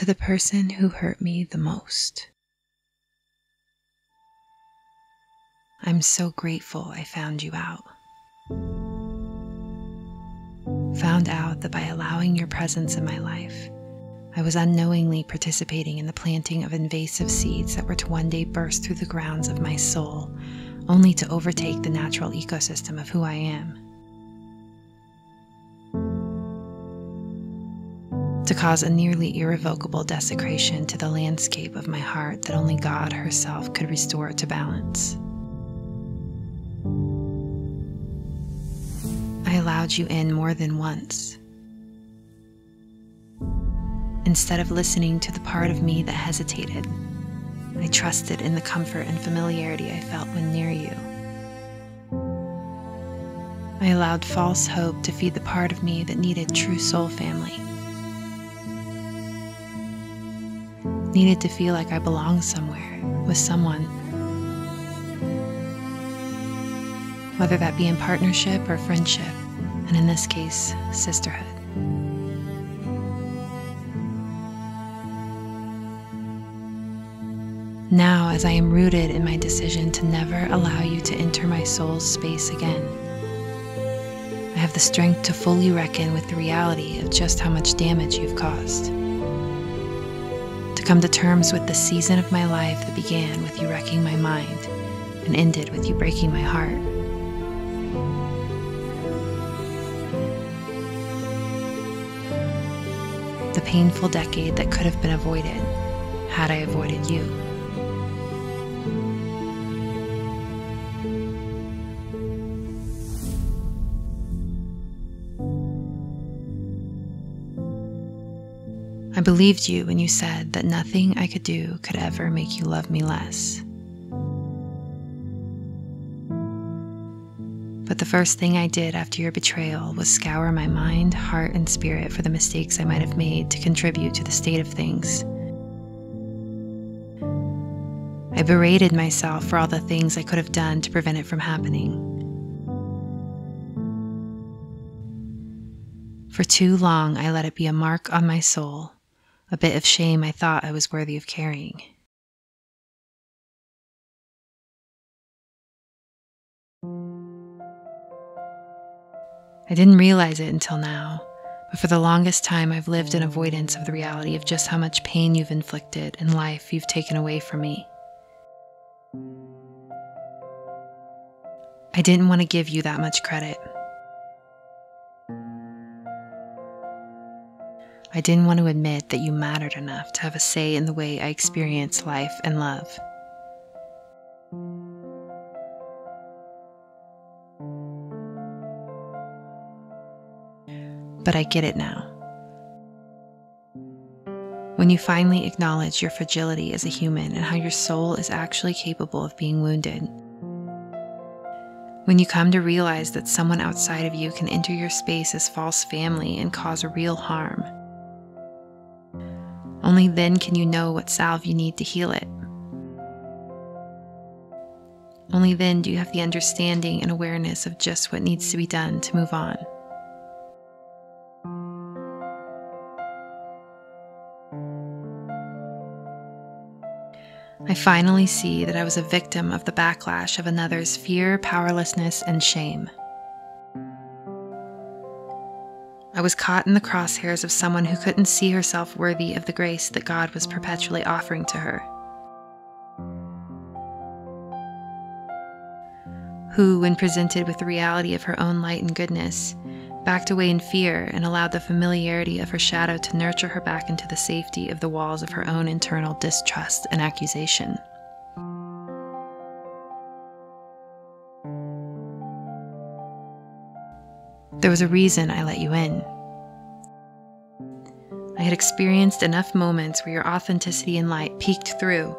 to the person who hurt me the most. I'm so grateful I found you out. Found out that by allowing your presence in my life, I was unknowingly participating in the planting of invasive seeds that were to one day burst through the grounds of my soul, only to overtake the natural ecosystem of who I am. To cause a nearly irrevocable desecration to the landscape of my heart that only God herself could restore to balance. I allowed you in more than once. Instead of listening to the part of me that hesitated, I trusted in the comfort and familiarity I felt when near you. I allowed false hope to feed the part of me that needed true soul family. Needed to feel like I belonged somewhere, with someone. Whether that be in partnership or friendship, and in this case, sisterhood. Now, as I am rooted in my decision to never allow you to enter my soul's space again, I have the strength to fully reckon with the reality of just how much damage you've caused. To come to terms with the season of my life that began with you wrecking my mind and ended with you breaking my heart. The painful decade that could have been avoided had I avoided you. I believed you when you said that nothing I could do could ever make you love me less. But the first thing I did after your betrayal was scour my mind, heart, and spirit for the mistakes I might have made to contribute to the state of things. I berated myself for all the things I could have done to prevent it from happening. For too long, I let it be a mark on my soul, a bit of shame I thought I was worthy of carrying. I didn't realize it until now, but for the longest time I've lived in avoidance of the reality of just how much pain you've inflicted and life you've taken away from me. I didn't want to give you that much credit. I didn't want to admit that you mattered enough to have a say in the way I experience life and love. But I get it now. When you finally acknowledge your fragility as a human and how your soul is actually capable of being wounded. When you come to realize that someone outside of you can enter your space as false family and cause real harm. Only then can you know what salve you need to heal it. Only then do you have the understanding and awareness of just what needs to be done to move on. I finally see that I was a victim of the backlash of another's fear, powerlessness, and shame. I was caught in the crosshairs of someone who couldn't see herself worthy of the grace that God was perpetually offering to her. Who, when presented with the reality of her own light and goodness, backed away in fear and allowed the familiarity of her shadow to nurture her back into the safety of the walls of her own internal distrust and accusation. There was a reason I let you in. I had experienced enough moments where your authenticity and light peeked through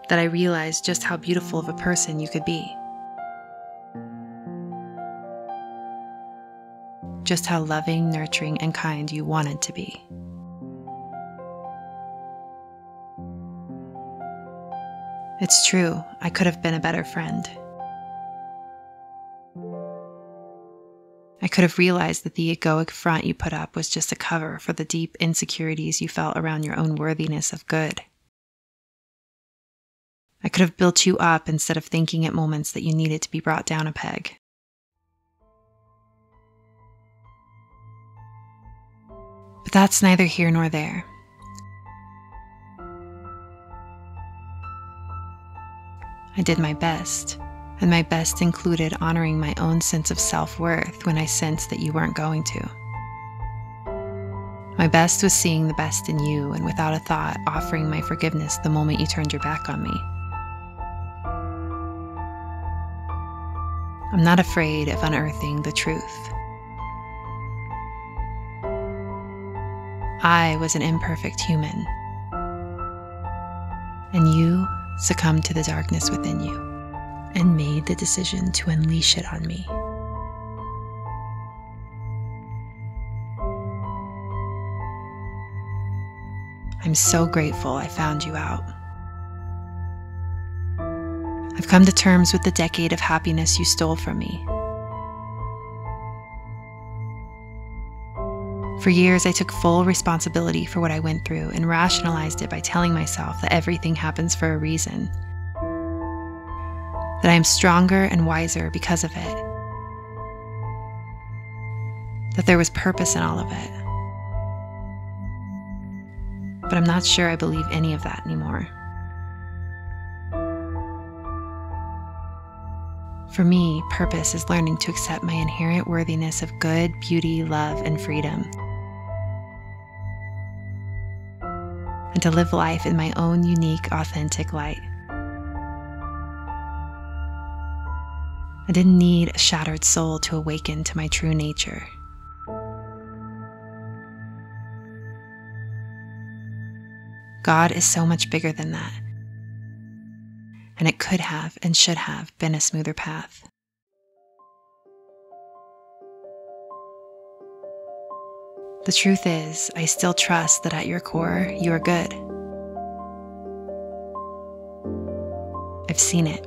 that I realized just how beautiful of a person you could be. Just how loving, nurturing, and kind you wanted to be. It's true, I could have been a better friend. I could have realized that the egoic front you put up was just a cover for the deep insecurities you felt around your own worthiness of good. I could have built you up instead of thinking at moments that you needed to be brought down a peg. But that's neither here nor there. I did my best, and my best included honoring my own sense of self-worth when I sensed that you weren't going to. My best was seeing the best in you and without a thought offering my forgiveness the moment you turned your back on me. I'm not afraid of unearthing the truth. I was an imperfect human, and you succumbed to the darkness within you and made the decision to unleash it on me. I'm so grateful I found you out. I've come to terms with the decade of happiness you stole from me. For years, I took full responsibility for what I went through and rationalized it by telling myself that everything happens for a reason, that I am stronger and wiser because of it, that there was purpose in all of it. But I'm not sure I believe any of that anymore. For me, purpose is learning to accept my inherent worthiness of good, beauty, love, and freedom, and to live life in my own unique, authentic light. I didn't need a shattered soul to awaken to my true nature. God is so much bigger than that, and it could have and should have been a smoother path. The truth is, I still trust that at your core, you are good. I've seen it.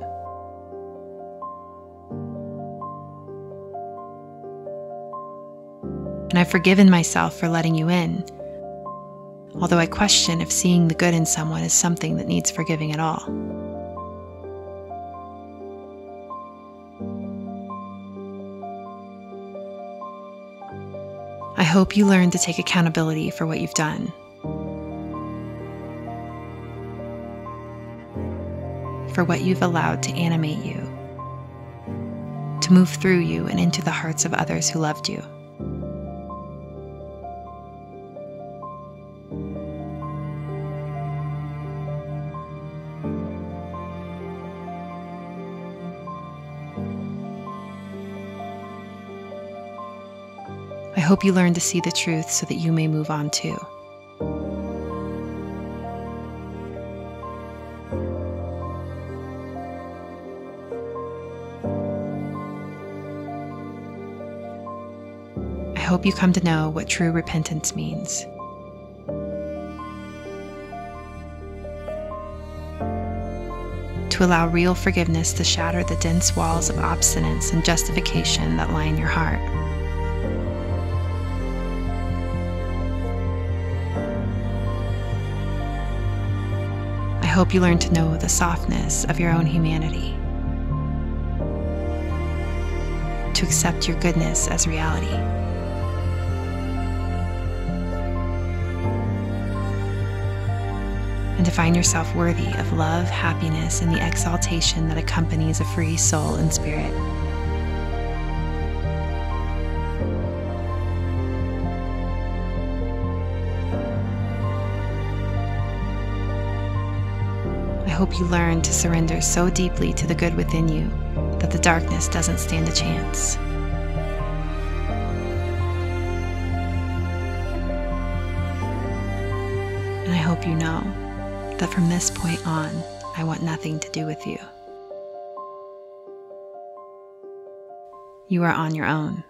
And I've forgiven myself for letting you in, although I question if seeing the good in someone is something that needs forgiving at all. I hope you learn to take accountability for what you've done, for what you've allowed to animate you, to move through you and into the hearts of others who loved you. I hope you learn to see the truth so that you may move on too. I hope you come to know what true repentance means. To allow real forgiveness to shatter the dense walls of obstinance and justification that line your heart. I hope you learn to know the softness of your own humanity, to accept your goodness as reality, and to find yourself worthy of love, happiness, and the exaltation that accompanies a free soul and spirit. I hope you learn to surrender so deeply to the good within you that the darkness doesn't stand a chance. And I hope you know that from this point on, I want nothing to do with you. You are on your own.